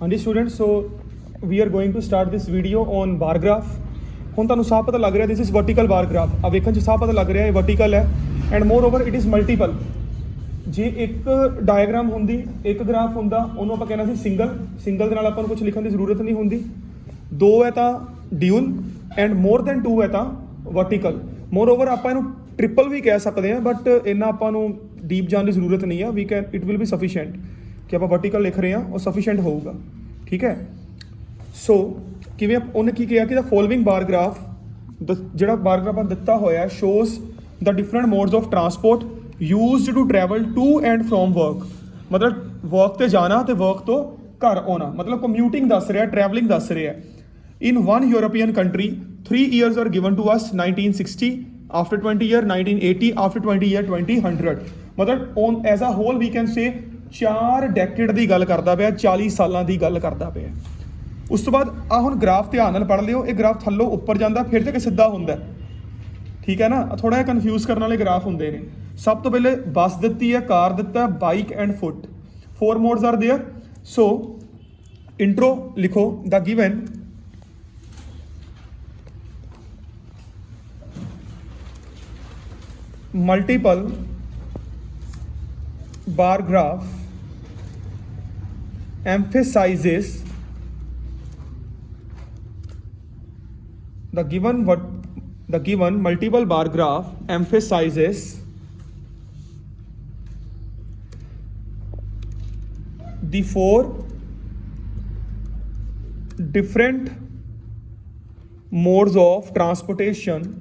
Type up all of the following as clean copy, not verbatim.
हाँ जी students, so we are going to start this video on bar graph. ਹੁਣ ਤੁਹਾਨੂੰ ਸਾਫ ਪਤਾ ਲੱਗ ਰਿਹਾ this is vertical bar graph. ਆ ਵੇਖਣ 'ਚ ਸਾਫ ਪਤਾ ਲੱਗ ਰਿਹਾ ਇਹ ਵਰਟੀਕਲ ਹੈ and more over it is multiple. ਜੇ ਇੱਕ ਡਾਇਗਰਾਮ ਹੁੰਦੀ, ਇੱਕ ਗ੍ਰਾਫ ਹੁੰਦਾ, ਉਹਨੂੰ ਆਪਾਂ ਕਹਿਣਾ ਸੀ ਸਿੰਗਲ ਦੇ ਨਾਲ ਆਪਾਂ ਨੂੰ ਕੁਝ ਲਿਖਣ ਦੀ ਜ਼ਰੂਰਤ ਨਹੀਂ ਹੁੰਦੀ। ਦੋ ਹੈ ਤਾਂ dual and more than two ਹੈ ਤਾਂ ਵਰਟੀਕਲ। ਮੋਰ ਓਵਰ ਆਪਾਂ ਇਹਨੂੰ ਟ੍ਰਿਪਲ ਵੀ ਕਹਿ ਸਕਦੇ ਹਾਂ, ਬਟ ਇੰਨਾ ਆਪਾਂ ਨੂੰ ਡੀਪ ਜਾਣ ਦੀ ਜ਼ਰੂਰਤ ਨਹੀਂ ਆ। We can it will be sufficient ਕਿ ਆਪਾਂ ਵਰਟੀਕਲ ਲਿਖ ਰਹੇ ਹਾਂ, ਉਹ ਸਫੀਸ਼ੀਐਂਟ ਹੋਊਗਾ। ਠੀਕ ਹੈ, ਸੋ ਕਿਵੇਂ ਉਹਨੇ ਕੀ ਕਿਹਾ ਕਿ ਦਾ ਫੋਲੋਇੰਗ ਬਾਰ ਗ੍ਰਾਫ, ਜਿਹੜਾ ਬਾਰ ਗ੍ਰਾਫ ਦਿੱਤਾ ਹੋਇਆ shows the different modes of transport used to travel to and from work. ਮਤਲਬ ਵਰਕ ਤੇ ਜਾਣਾ ਤੇ ਵਰਕ ਤੋਂ ਘਰ ਆਉਣਾ, ਮਤਲਬ ਕੰਮਿਊਟਿੰਗ ਦੱਸ ਰਿਹਾ, ਟਰੈਵਲਿੰਗ ਦੱਸ ਰਿਹਾ। In one European country 3 years are given to us, 1960 after 20 year, 1980 after 20 year, 2000। ਮਤਲਬ on as a whole we can say 4 decade ਦੀ ਗੱਲ ਕਰਦਾ ਪਿਆ, 40 ਸਾਲਾਂ ਦੀ ਗੱਲ ਕਰਦਾ ਪਿਆ। ਉਸ ਤੋਂ ਬਾਅਦ ਆ ਹੁਣ ਗ੍ਰਾਫ ਧਿਆਨ ਨਾਲ ਪੜ੍ਹ ਲਿਓ, ਇਹ ਗ੍ਰਾਫ ਥੱਲੋਂ ਉੱਪਰ ਜਾਂਦਾ ਫਿਰ ਤੇ ਕਿ ਸਿੱਧਾ ਹੁੰਦਾ। ਠੀਕ ਹੈ ਨਾ, ਥੋੜਾ ਜਿਹਾ ਕਨਫਿਊਜ਼ ਕਰਨ ਵਾਲੇ ਗ੍ਰਾਫ ਹੁੰਦੇ ਨੇ। ਸਭ ਤੋਂ ਪਹਿਲੇ ਬੱਸ ਦਿੱਤੀ ਹੈ, ਕਾਰ ਦਿੱਤਾ, bike and foot. 4 modes are there. So intro ਲਿਖੋ, the given multiple bar graph emphasizes the given multiple bar graph emphasizes the 4 different modes of transportation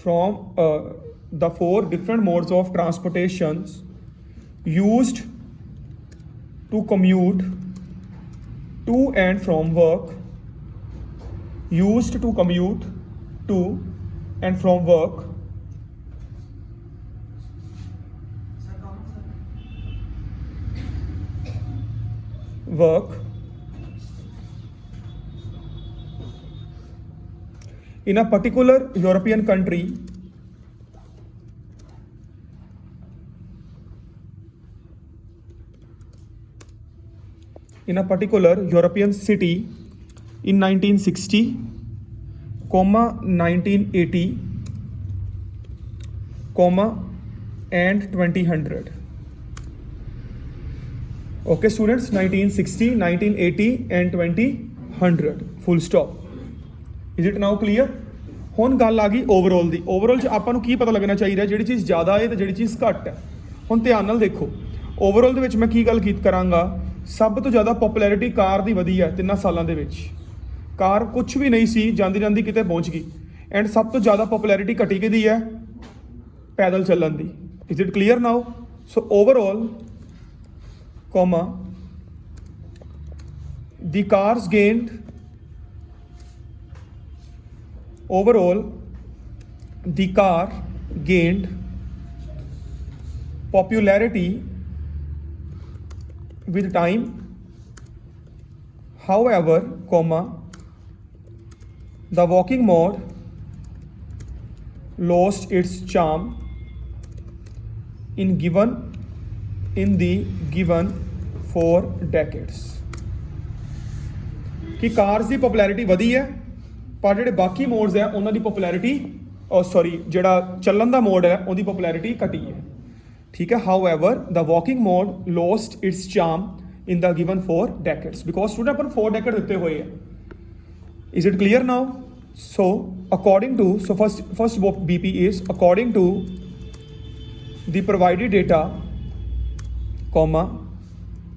from the 4 different modes of transportations used to commute to and from work, used to commute to and from work, in a particular European country in a particular European city in 1960, 1980, and 2000. Okay students, 1960, 1980 and 2000, full stop. Is it now clear? ਹੁਣ ਗੱਲ ਆ ਗਈ overall ਦੀ। Overall 'ਚ ਆਪਾਂ ਨੂੰ ਕੀ ਪਤਾ ਲੱਗਣਾ ਚਾਹੀਦਾ, ਜਿਹੜੀ ਚੀਜ਼ ਜ਼ਿਆਦਾ ਹੈ ਤੇ ਜਿਹੜੀ ਚੀਜ਼ ਘੱਟ ਹੈ। ਹੁਣ ਧਿਆਨ ਨਾਲ ਦੇਖੋ, ਓਵਰਆਲ ਦੇ ਵਿੱਚ ਮੈਂ ਕੀ ਗੱਲ ਕਰਾਂਗਾ। ਸਭ ਤੋਂ ਜ਼ਿਆਦਾ ਪੋਪੂਲੈਰਿਟੀ ਕਾਰ ਦੀ ਵਧੀ ਹੈ 3 ਸਾਲਾਂ ਦੇ ਵਿੱਚ। ਕਾਰ ਕੁਛ ਵੀ ਨਹੀਂ ਸੀ, ਜਾਂਦੀ ਜਾਂਦੀ ਕਿਤੇ ਪਹੁੰਚ ਗਈ। ਐਂਡ ਸਭ ਤੋਂ ਜ਼ਿਆਦਾ ਪੋਪੂਲੈਰਿਟੀ ਘਟੀ ਕਿਹਦੀ ਹੈ? ਪੈਦਲ ਚੱਲਣ ਦੀ। Is it clear now? So overall the cars gained overall the car gained popularity with time. However, the walking mode lost its charm in the given 4 decades। कि cars ਦੀ popularity ਵਧੀ ਹੈ, ਪਰ ਜਿਹੜੇ ਬਾਕੀ ਮੋਡਸ ਹੈ ਉਹਨਾਂ ਦੀ ਪੋਪੂਲੈਰਿਟੀ ਜਿਹੜਾ ਚੱਲਣ ਦਾ ਮੋਡ ਹੈ ਉਹਦੀ ਪੋਪੂਲੈਰਿਟੀ ਘਟੀ ਹੈ। ਠੀਕ ਹੈ, however the walking mode lost its charm in the given 4 decades, because student ਆਪਾਂ 4 ਡੈਕੇਡ ਦਿੱਤੇ ਹੋਏ ਆ। Is it clear now? So according to first BP is according to the provided data,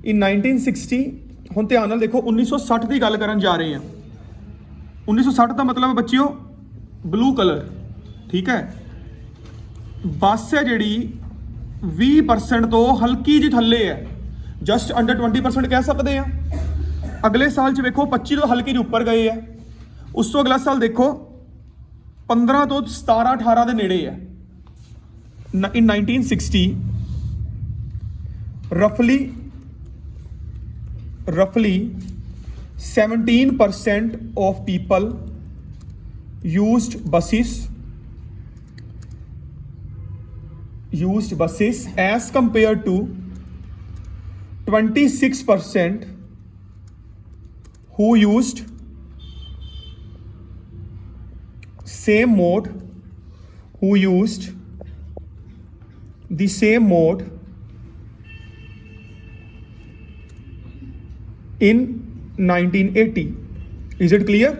in 1960। ਹੁਣ ਧਿਆਨ ਨਾਲ ਦੇਖੋ, 1960 ਦੀ ਗੱਲ ਕਰਨ ਜਾ ਰਹੇ ਹਾਂ। 1960 ਦਾ ਮਤਲਬ ਬੱਚਿਓ ਬਲੂ ਕਲਰ। ਠੀਕ ਹੈ, ਬੱਸ ਹੈ ਜਿਹੜੀ 20% ਤੋਂ ਹਲਕੀ ਜਿਹੀ ਥੱਲੇ ਹੈ, ਜਸਟ ਅੰਡਰ 20% ਕਹਿ ਸਕਦੇ ਆ। ਅਗਲੇ ਸਾਲ 'ਚ ਵੇਖੋ 25 ਤੋਂ ਹਲਕੀ ਜਿਹੀ ਉੱਪਰ ਗਏ ਆ। ਉਸ ਤੋਂ ਅਗਲਾ ਸਾਲ ਦੇਖੋ 15 ਤੋਂ 17 18 ਦੇ ਨੇੜੇ ਹੈ। ਇਨ 1960 roughly 17% of people used buses used buses as compared to 26% who used same mode, who used the same mode in 1980. Is it clear?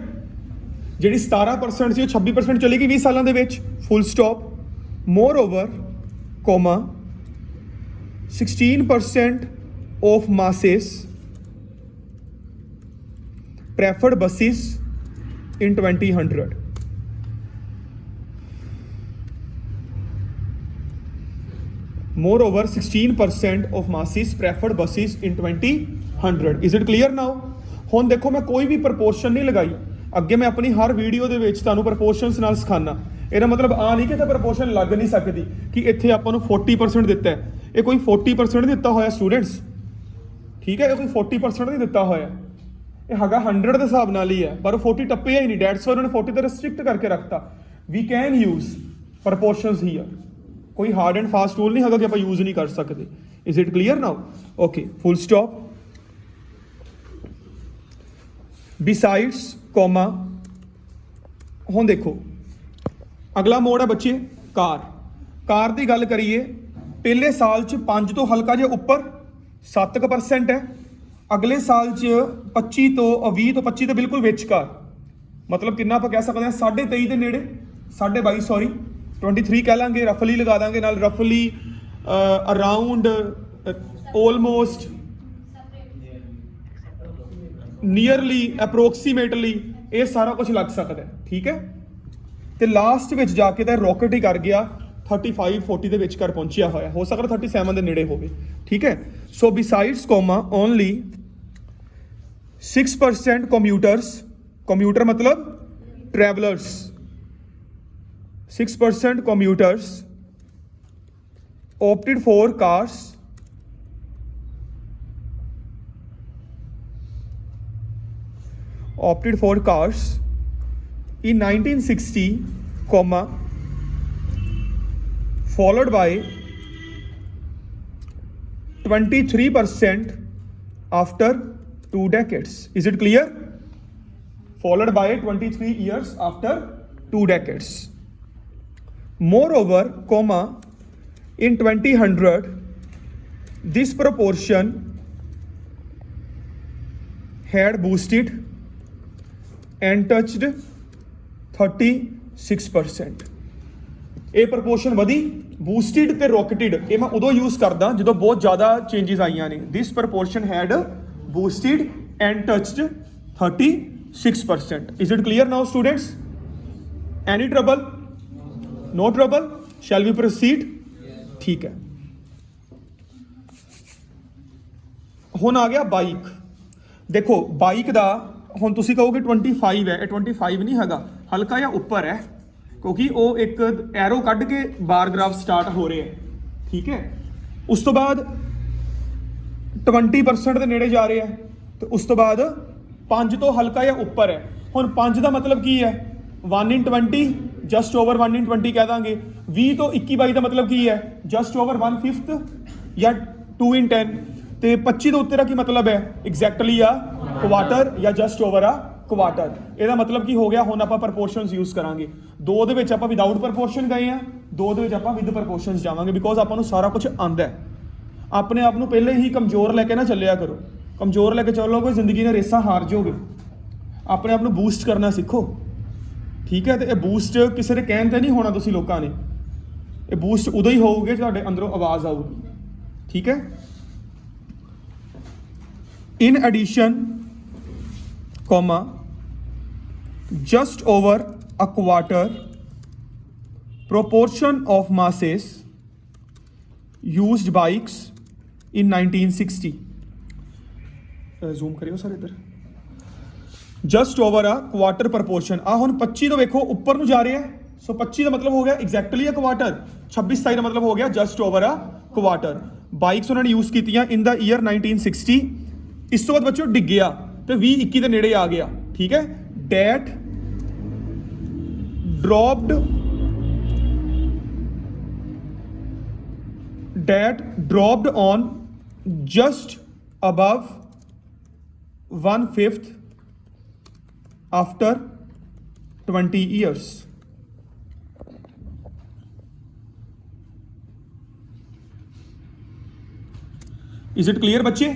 ਜਿਹੜੀ 17% ਸੀ ਉਹ 26% ਚਲੀ ਗਈ 20 ਸਾਲਾਂ ਦੇ ਵਿੱਚ, full stop. More over comma 16% of masses preferred buses in 2000. Moreover, 16% of masses preferred buses in 2000. Is it clear now? ਹੁਣ ਦੇਖੋ ਮੈਂ ਕੋਈ ਵੀ ਪ੍ਰਪੋਰਸ਼ਨ ਨਹੀਂ ਲਗਾਈ, ਅੱਗੇ ਮੈਂ ਆਪਣੀ ਹਰ ਵੀਡੀਓ ਦੇ ਵਿੱਚ ਤੁਹਾਨੂੰ ਪ੍ਰਪੋਰਸ਼ਨਸ ਨਾਲ ਸਿਖਾਣਾ। ਇਹਦਾ ਮਤਲਬ ਆ ਨਹੀਂ ਕਿ ਇੱਥੇ ਪ੍ਰਪੋਰਸ਼ਨ ਲੱਗ ਨਹੀਂ ਸਕਦੀ ਕਿ ਇੱਥੇ ਆਪਾਂ ਨੂੰ 40% ਦਿੱਤਾ ਹੈ, ਇਹ ਕੋਈ 40% ਨਹੀਂ ਦਿੱਤਾ ਹੋਇਆ ਸਟੂਡੈਂਟਸ, ਠੀਕ ਹੈ? ਇਹ ਕੋਈ 40% ਨਹੀਂ ਦਿੱਤਾ ਹੋਇਆ, ਇਹ ਹੈਗਾ 100 ਦੇ ਹਿਸਾਬ ਨਾਲ ਹੀ ਹੈ, ਪਰ 40 ਟੱਪਿਆ ਹੀ ਨਹੀਂ। ਡੈਟਸ ਵਾਈ ਉਹਨਾਂ ਨੇ 40 ਤੇ ਰਿਸਟ੍ਰਿਕਟ ਕਰਕੇ ਰੱਖਤਾ। We can use proportions here, ਕੋਈ ਹਾਰਡ ਐਂਡ ਫਾਸਟ ਰੂਲ ਨਹੀਂ ਹੈਗਾ ਕਿ ਆਪਾਂ ਯੂਜ਼ ਨਹੀਂ ਕਰ ਸਕਦੇ। Is it clear now? Okay, full stop. Besides comma, ਹੁਣ ਦੇਖੋ ਅਗਲਾ ਮੋਡ ਹੈ ਬੱਚੇ ਕਾਰ। ਕਾਰ ਦੀ ਗੱਲ ਕਰੀਏ, ਪਹਿਲੇ ਸਾਲ 'ਚ 5 ਤੋਂ ਹਲਕਾ ਜਿਹਾ ਉੱਪਰ 7% ਹੈ, ਅਗਲੇ ਸਾਲ 'ਚ 25 ਤੋਂ 20 ਤੋਂ 25 ਦੇ ਬਿਲਕੁਲ ਵਿਚਕਾਰ, ਮਤਲਬ ਕਿੰਨਾ ਆਪਾਂ ਕਹਿ ਸਕਦੇ ਹਾਂ 23.5 ਦੇ ਨੇੜੇ, 22.5 ਸੌਰੀ 23 ਕਹਿ ਲਾਂਗੇ, ਰਫਲੀ ਲਗਾ ਦਾਂਗੇ ਨਾਲ, ਰਫਲੀ ਅਰਾਊਂਡ ਆਲਮੋਸਟ ਨੀਅਰਲੀ ਅਪਰੋਕਸੀਮੇਟਲੀ ਇਹ ਸਾਰਾ ਕੁਝ ਲੱਗ ਸਕਦਾ, ਠੀਕ ਹੈ? ਤੇ ਲਾਸਟ ਵਿੱਚ ਜਾ ਕੇ ਤਾਂ ਰੌਕਟ ਹੀ ਕਰ ਗਿਆ 35-40 ਦੇ ਵਿਚਕਾਰ ਪਹੁੰਚਿਆ ਹੋਇਆ, ਹੋ ਸਕਦਾ 37 ਦੇ ਨੇੜੇ ਹੋਵੇ, ਠੀਕ ਹੈ? ਸੋ ਬਿਸਾਈਡਸ ਕੋਮਾ ਓਨਲੀ 6% commuters, commuter मतलब travelers, 6% commuters opted for cars in 1960, comma, followed by 23% after 2 decades. Is it clear? Followed by 23 years after 2 decades. Moreover, comma, in 2000, this proportion had boosted and touched 36%. ਇਹ proportion ਵਧੀ, boosted ਤੇ ਰੌਕਟਡ, ਇਹ ਮੈਂ ਉਦੋਂ use ਕਰਦਾ ਜਦੋਂ ਬਹੁਤ ਜ਼ਿਆਦਾ ਚੇਂਜਸ ਆਈਆਂ ਨੇ। This proportion had boosted and touched 36%. Is it clear now, students? Any trouble? No trouble? Shall we proceed? ठीक है। ਹੁਣ ਆ ਗਿਆ ਬਾਈਕ। ਦੇਖੋ ਬਾਈਕ ਦਾ ਹੁਣ ਤੁਸੀਂ ਕਹੋਗੇ 25 ਹੈ, ਇਹ 25 ਨਹੀਂ ਹੈਗਾ, ਹਲਕਾ ਜਿਹਾ ਉੱਪਰ ਹੈ, ਕਿਉਂਕਿ ਉਹ ਇੱਕ ਐਰੋ ਕੱਢ ਕੇ ਬਾਰ ਗ੍ਰਾਫ ਸਟਾਰਟ ਹੋ ਰਿਹਾ ਹੈ, ਠੀਕ ਹੈ? ਉਸ ਤੋਂ ਬਾਅਦ 20% ਦੇ ਨੇੜੇ ਜਾ ਰਿਹਾ ਹੈ, ਤੇ ਉਸ ਤੋਂ ਬਾਅਦ 5 ਤੋਂ ਹਲਕਾ ਜਿਹਾ ਉੱਪਰ ਹੈ। ਹੁਣ 5 ਦਾ ਮਤਲਬ ਕੀ ਹੈ? 1 in 20, ਜਸਟ ਓਵਰ 1 in 20 ਕਹਿ ਦਾਂਗੇ। 20 ਤੋਂ 21-22 ਦਾ ਮਤਲਬ ਕੀ ਹੈ? ਜਸਟ ਓਵਰ 1/5 ਜਾਂ 2 in 10। ਤੇ 25 ਦੇ ਉੱਤੇ ਦਾ ਕੀ ਮਤਲਬ ਹੈ? ਐਗਜ਼ੈਕਟਲੀ ਆ ਕੁਆਟਰ ਜਾਂ ਜਸਟ ਓਵਰ ਆ ਕੁਆਟਰ। ਇਹਦਾ ਮਤਲਬ ਕੀ ਹੋ ਗਿਆ? ਹੁਣ ਆਪਾਂ ਪ੍ਰਪੋਰਸ਼ਨਸ ਯੂਜ਼ ਕਰਾਂਗੇ। 2 ਦੇ ਵਿੱਚ ਆਪਾਂ ਵਿਦਆਊਟ ਪ੍ਰਪੋਰਸ਼ਨ ਗਏ ਆ, 2 ਦੇ ਵਿੱਚ ਆਪਾਂ ਵਿਦ ਪ੍ਰਪੋਰਸ਼ਨਸ ਜਾਵਾਂਗੇ, ਬਿਕੋਜ਼ ਆਪਾਂ ਨੂੰ ਸਾਰਾ ਕੁਝ ਆਉਂਦਾ ਹੈ। ਆਪਣੇ ਆਪ ਨੂੰ ਪਹਿਲੇ ਹੀ ਕਮਜ਼ੋਰ ਲੈ ਕੇ ਨਾ ਚੱਲਿਆ ਕਰੋ, ਕਮਜ਼ੋਰ ਲੈ ਕੇ ਚੱਲੋਗੇ ਜ਼ਿੰਦਗੀ ਨੇ ਰੇਸਾਂ ਹਾਰ ਜਾਓਗੇ। ਆਪਣੇ ਆਪ ਨੂੰ ਬੂਸਟ ਕਰਨਾ ਸਿੱਖੋ, ਠੀਕ ਹੈ? ਤੇ ਇਹ ਬੂਸਟ ਕਿਸੇ ਦੇ ਕਹਿਣ ਤੇ ਨਹੀਂ ਹੋਣਾ ਤੁਸੀਂ ਲੋਕਾਂ ਨੇ, ਇਹ ਬੂਸਟ ਉਦੋਂ ਹੀ ਹੋਊਗੇ ਤੁਹਾਡੇ ਅੰਦਰੋਂ ਆਵਾਜ਼ ਆਊਗੀ, ਠੀਕ ਹੈ? In addition, comma, just over a quarter proportion of masses used bikes in 1960. Zoom करियो सर इधर। Just over a quarter proportion। आ ਹੁਣ 25 ਤੋਂ ਵੇਖੋ ਉੱਪਰ ਨੂੰ ਜਾ ਰਿਹਾ ਹੈ, ਸੋ 25 ਦਾ ਮਤਲਬ ਹੋ ਗਿਆ ਐਗਜ਼ੈਕਟਲੀ ਅ ਕੁਆਟਰ, 26-27 ਦਾ ਮਤਲਬ ਹੋ ਗਿਆ ਜਸਟ ਓਵਰ ਅ ਕੁਆਟਰ। ਬਾਈਕਸ ਉਹਨਾਂ ਨੇ ਯੂਜ਼ ਕੀਤੀਆਂ ਇਨ ਦਾ ਈਅਰ 1960। ਇਸ ਤੋਂ ਬਾਅਦ ਬੱਚੋ ਡਿੱਗਿਆ ਤੇ 20-21 ਦੇ ਨੇੜੇ ਆ ਗਿਆ, ਠੀਕ ਹੈ? That dropped that dropped on just above 1/5 after 20 years. Is it clear बच्चे?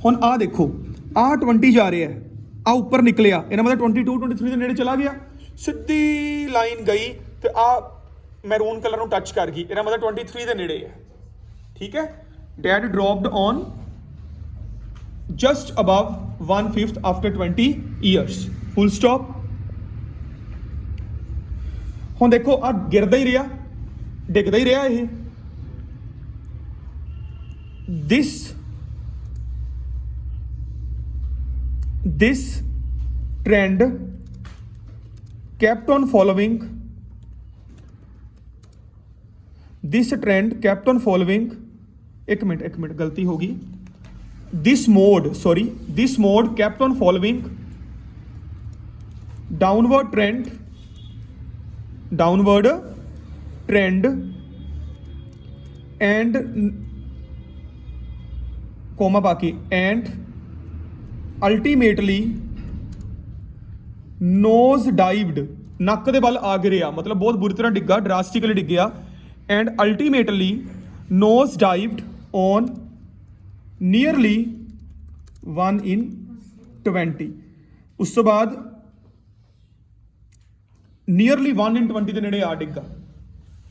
ਹੁਣ ਆ ਦੇਖੋ ਆ 20 ਜਾ ਰਿਹਾ ਹੈ, ਆ ਉੱਪਰ ਨਿਕਲਿਆ, ਇਹਦਾ ਮਤਲਬ 22 23 ਦੇ ਨੇੜੇ ਚਲਾ ਗਿਆ, ਸਿੱਧੀ ਲਾਈਨ ਗਈ ਤੇ ਆ ਮੈਰੂਨ ਕਲਰ ਨੂੰ ਟੱਚ ਕਰ ਗਈ, ਇਹਦਾ ਮਤਲਬ 23 ਦੇ ਨੇੜੇ ਹੈ। ਠੀਕ ਹੈ, that dropped on just above 1/5 after 20 years, full stop. ਹੁਣ ਦੇਖੋ ਆ ਗਿਰਦਾ ਹੀ ਰਿਹਾ, ਡਿੱਗਦਾ ਹੀ ਰਿਹਾ ਇਹ। This trend kept on following. This trend kept on following. एक मिनट गलती होगी। This mode kept on following downward trend and comma बाकी and ultimately nose dived, ਨੱਕ ਦੇ ਵੱਲ ਆ ਗਿਰਿਆ, ਮਤਲਬ ਬਹੁਤ ਬੁਰੀ ਤਰ੍ਹਾਂ ਡਿੱਗਾ, ਡਰਾਸਟਿਕਲੀ ਡਿੱਗਿਆ, and ultimately nose dived on nearly 1 in 20। ਉਸ ਤੋਂ ਬਾਅਦ nearly 1 in 20 ਦੇ ਨੇੜੇ ਆ ਡਿੱਗਾ।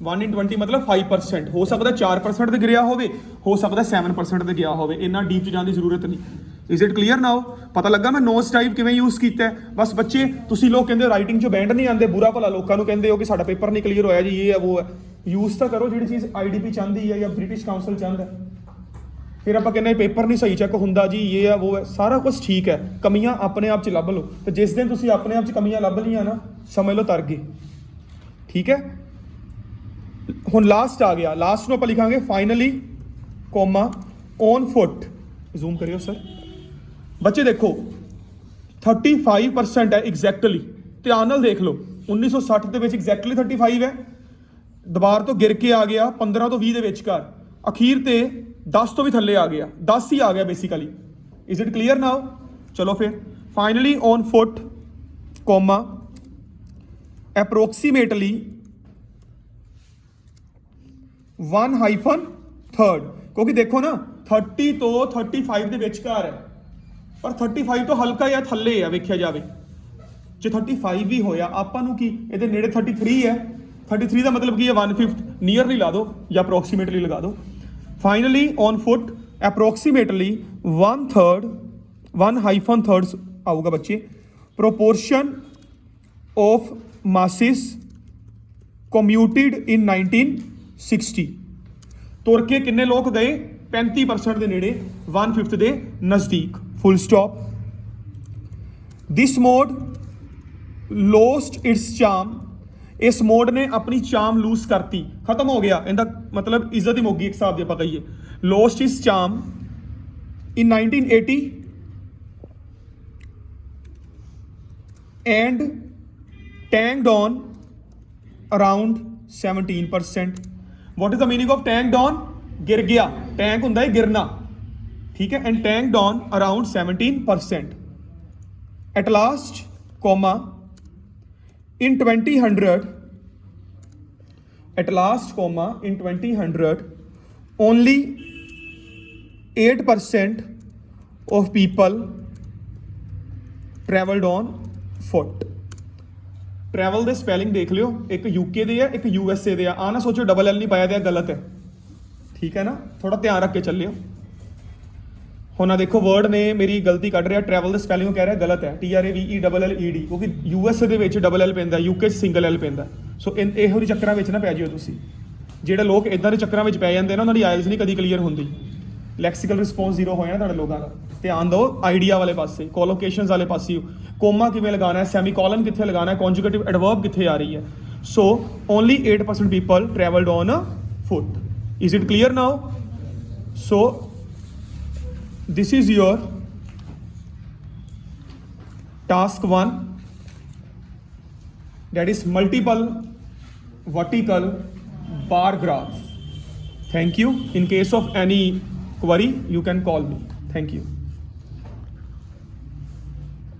1 in 20 ਮਤਲਬ 5%, ਹੋ ਸਕਦਾ 4% ਤੇ ਗਿਰਿਆ ਹੋਵੇ, ਹੋ ਸਕਦਾ 7% ਤੇ ਗਿਆ ਹੋਵੇ, ਇੰਨਾ ਡੀਪ ਚ ਜਾਣ ਦੀ ਜ਼ਰੂਰਤ ਨਹੀਂ। ਇਜ਼ ਇਟ ਕਲੀਅਰ ਨਾਓ? ਪਤਾ ਲੱਗਾ ਮੈਂ ਨੋਜ਼ ਟਾਈਪ ਕਿਵੇਂ ਯੂਜ਼ ਕੀਤਾ ਹੈ? ਬਸ ਬੱਚੇ ਤੁਸੀਂ ਲੋਕ ਕਹਿੰਦੇ ਹੋ ਰਾਈਟਿੰਗ 'ਚ ਬੈਂਡ ਨਹੀਂ ਆਉਂਦੇ, ਬੁਰਾ ਭਲਾ ਲੋਕਾਂ ਨੂੰ ਕਹਿੰਦੇ ਹੋ ਕਿ ਸਾਡਾ ਪੇਪਰ ਨਹੀਂ ਕਲੀਅਰ ਹੋਇਆ ਜੀ, ਇਹ ਹੈ ਉਹ ਹੈ। ਯੂਜ਼ ਤਾਂ ਕਰੋ ਜਿਹੜੀ ਚੀਜ਼ IDP ਚਾਹੁੰਦੀ ਹੈ ਜਾਂ ਬ੍ਰਿਟਿਸ਼ ਕਾਉਂਸਲ ਚਾਹੁੰਦਾ। ਫਿਰ ਆਪਾਂ ਕਹਿੰਦੇ ਪੇਪਰ ਨਹੀਂ ਸਹੀ ਚੈੱਕ ਹੁੰਦਾ ਜੀ, ਇਹ ਹੈ ਉਹ ਹੈ, ਸਾਰਾ ਕੁਝ ਠੀਕ ਹੈ, ਕਮੀਆਂ ਆਪਣੇ ਆਪ 'ਚ ਲੱਭ ਲਓ। ਤੇ ਜਿਸ ਦਿਨ ਤੁਸੀਂ ਆਪਣੇ ਆਪ 'ਚ ਕਮੀਆਂ ਲੱਭ ਲਈਆਂ ਨਾ, ਸਮਝ ਲਓ ਤਰ ਗਏ। ਠੀਕ ਹੈ, ਹੁਣ ਲਾਸਟ ਆ ਗਿਆ, ਲਾਸਟ ਨੂੰ ਆਪਾਂ ਲਿਖਾਂਗੇ finally comma on foot. Zoom ਕਰਿਓ ਸਰ। ਬੱਚੇ ਦੇਖੋ 35% ਹੈ ਐਗਜ਼ੈਕਟਲੀ, ਧਿਆਨ ਨਾਲ ਦੇਖ ਲਓ। 1960 ਦੇ ਵਿੱਚ ਐਗਜ਼ੈਕਟਲੀ 35 ਹੈ, ਦੀਵਾਰ ਤੋਂ ਗਿਰ ਕੇ ਆ ਗਿਆ 15 ਤੋਂ 20 ਦੇ ਵਿਚਕਾਰ, ਅਖੀਰ ਤੇ 10 ਤੋਂ ਵੀ ਥੱਲੇ ਆ ਗਿਆ, 10 ਹੀ ਆ ਗਿਆ ਬੇਸਿਕਲੀ। ਇਜ਼ ਇਟ ਕਲੀਅਰ ਨਾਓ? ਚਲੋ ਫਿਰ finally on foot comma approximately 1-3rd, ਕਿਉਂਕਿ ਦੇਖੋ ਨਾ 30 ਤੋਂ 35 ਦੇ ਵਿਚਕਾਰ ਹੈ, ਪਰ 35 ਤੋਂ ਹਲਕਾ ਜਿਹਾ ਥੱਲੇ ਆ ਵੇਖਿਆ ਜਾਵੇ। ਜੇ 35 ਵੀ ਹੋਇਆ ਆਪਾਂ ਨੂੰ ਕੀ, ਇਹਦੇ ਨੇੜੇ 33 ਹੈ, 33 ਦਾ ਮਤਲਬ ਕੀ ਹੈ 1/5, ਨੀਅਰਲੀ ਲਾ ਦਿਓ ਜਾਂ ਅਪਰੋਕਸੀਮੇਟਲੀ ਲਗਾ ਦਿਓ। ਫਾਈਨਲੀ ਔਨ ਫੁੱਟ ਅਪਰੋਕਸੀਮੇਟਲੀ 1/3 ਆਊਗਾ ਬੱਚੇ। ਪ੍ਰੋਪੋਰਸ਼ਨ ਆਫ ਮਾਸਿਸ ਕਮਿਊਟਡ ਇਨ 1960, ਤੁਰ ਕੇ ਕਿੰਨੇ ਲੋਕ ਗਏ? 35% ਦੇ ਨੇੜੇ, 1/5 ਦੇ ਨਜ਼ਦੀਕ, ਫੁੱਲ ਸਟਾਪ। ਦਿਸ ਮੋਡ ਲੋਸਟ ਇਟਸ ਚਾਰਮ, ਇਸ ਮੋਡ ਨੇ ਆਪਣੀ ਚਾਰਮ ਲੂਜ਼ ਕਰਤੀ, ਖਤਮ ਹੋ ਗਿਆ, ਇਹਦਾ ਮਤਲਬ ਇੱਜ਼ਤ ਹੀ ਮੁੱਕ ਗਈ ਇੱਕ ਹਿਸਾਬ ਦੀ ਆਪਾਂ ਕਹੀਏ। Lost its charm in 1980 and tanked on around 17%। What is the meaning of tanked on? ਗਿਰ ਗਿਆ, ਟੈਂਕ ਹੁੰਦਾ ਹੈ ਗਿਰਨਾ, ਠੀਕ ਹੈ, and tanked on around 17%। At last comma in 2000 at last comma in 2000 only 8% of people traveled on foot। Travel ਦੇ spelling ਦੇਖ ਲਿਓ, ਇੱਕ UK ਦੇ ਆ, ਇੱਕ USA ਦੇ ਆ, ਆ ਨਾ ਸੋਚੋ ਡਬਲ L ਨਹੀਂ ਪਾਇਆ ਤੇ ਗਲਤ ਹੈ, ਠੀਕ ਹੈ ਨਾ, ਥੋੜਾ ਧਿਆਨ ਰੱਖ ਕੇ ਚੱਲਿਓ। ਹੁਣ ਆ ਦੇਖੋ ਵਰਡ ਨੇ ਮੇਰੀ ਗਲਤੀ ਕੱਢ ਰਿਹਾ, ਟਰੈਵਲ ਦੇ ਸਪੈਲਿੰਗ ਕਹਿ ਰਿਹਾ ਗਲਤ ਹੈ, TRAVELLED, ਕਿਉਂਕਿ USA ਦੇ ਵਿੱਚ ਡਬਲ L ਪੈਂਦਾ, UK 'ਚ ਸਿੰਗਲ L ਪੈਂਦਾ। ਸੋ ਇਹੋ ਜਿਹੇ ਚੱਕਰਾਂ ਵਿੱਚ ਨਾ ਪੈ ਜਿਓ ਤੁਸੀਂ। ਜਿਹੜੇ ਲੋਕ ਇਦਾਂ ਦੇ ਚੱਕਰਾਂ ਵਿੱਚ ਪੈ ਜਾਂਦੇ ਨਾ, ਉਹਨਾਂ ਦੀ ਆਇਲਸ ਨਹੀਂ ਕਦੀ ਕਲੀਅਰ ਹੁੰਦੀ। ਲੈਕਸੀਕਲ ਰਿਸਪੌਂਸ ਜ਼ੀਰੋ ਹੋਇਆ ਨਾ ਤੁਹਾਡੇ ਲੋਕਾਂ ਦਾ। ਧਿਆਨ ਦਿਓ ਆਈਡੀਆ ਵਾਲੇ ਪਾਸੇ, ਕੋਲੋਕੇਸ਼ਨਸ ਵਾਲੇ ਪਾਸੇ, ਕੋਮਾ ਕਿਵੇਂ ਲਗਾਉਣਾ ਹੈ, ਸੈਮੀਕੋਲਨ ਕਿੱਥੇ ਲਗਾਉਣਾ ਹੈ, ਕੌਂਜੂਗੇਟਿਵ ਐਡਵਰਬ ਕਿੱਥੇ ਆ ਰਹੀ ਹੈ। So only 8% people travelled on a foot. Is it clear now? So this is your task 1, that is multiple vertical bar graph। Thank you. In case of any query, you can call me. Thank you.